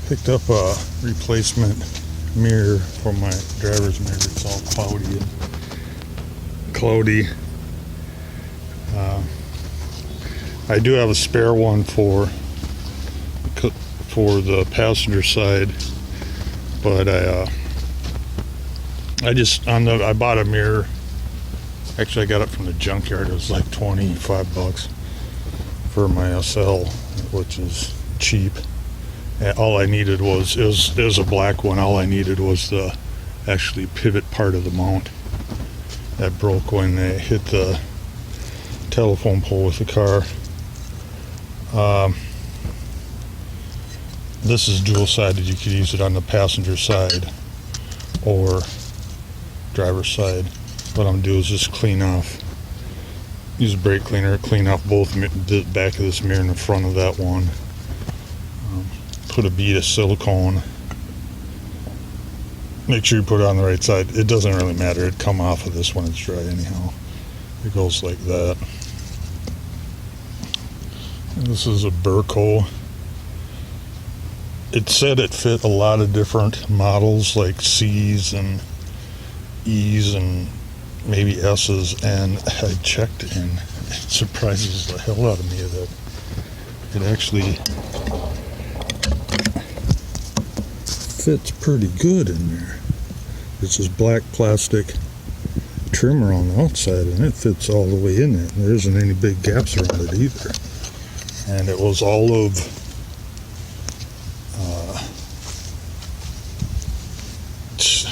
Picked up a replacement mirror for my driver's mirror. It's all cloudy. I do have a spare one for the passenger side, but I bought a mirror. Actually, I got it from the junkyard. It was like $25 for my SL, which is cheap. And all I needed was it was a black one. All I needed was the actually pivot part of the mount that broke when they hit the telephone pole with the car. This is dual-sided. You could use it on the passenger side or driver's side. What I'm gonna do is just use a brake cleaner, clean off both the back of this mirror and the front of that one. Put a bead of silicone. Make sure you put it on the right side. It doesn't really matter. It'd come off of this when it's dry anyhow. It goes like that. And this is a Burco. It said it fit a lot of different models like C's and E's and maybe S's, and I checked and it surprises the hell out of me that it actually fits pretty good in there. It's this black plastic trimmer on the outside and it fits all the way in there. There isn't any big gaps around it either. And it was all of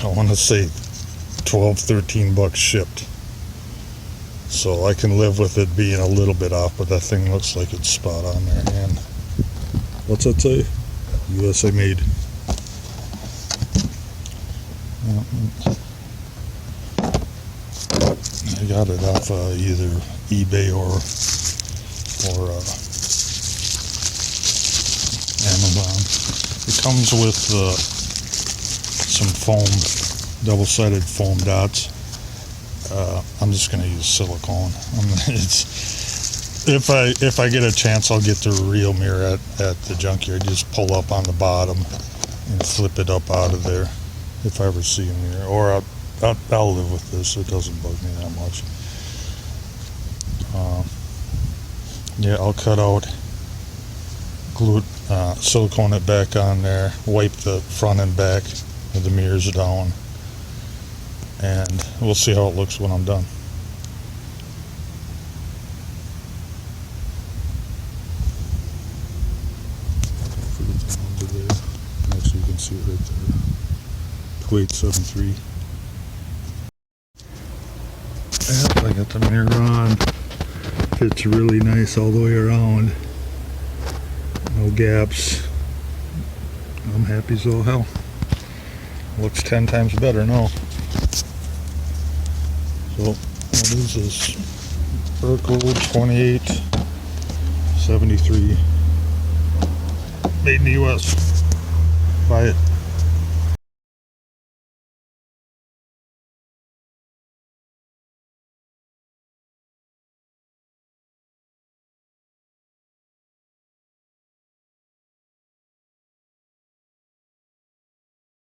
I want to say $12-13 shipped. So I can live with it being a little bit off, but that thing looks like it's spot on there. And what's that say? USA made. I got it off either eBay or Amazon. It comes with some foam, double-sided foam dots. I'm just going to use silicone. If I get a chance, I'll get the real mirror at the junkyard. Just pull up on the bottom and flip it up out of there. If I ever see a mirror, or I'll live with this. It doesn't bug me that much. Yeah, I'll cut out, glue, silicone it back on there, wipe the front and back of the mirrors down, and we'll see how it looks when I'm done. Actually, you can see it right there. Kuwait 73. Yep, I got the mirror on. Fits really nice all the way around. No gaps. I'm happy as all hell. Looks 10 times better now. So, what is this? Burco 2873. Made in the US. Buy it.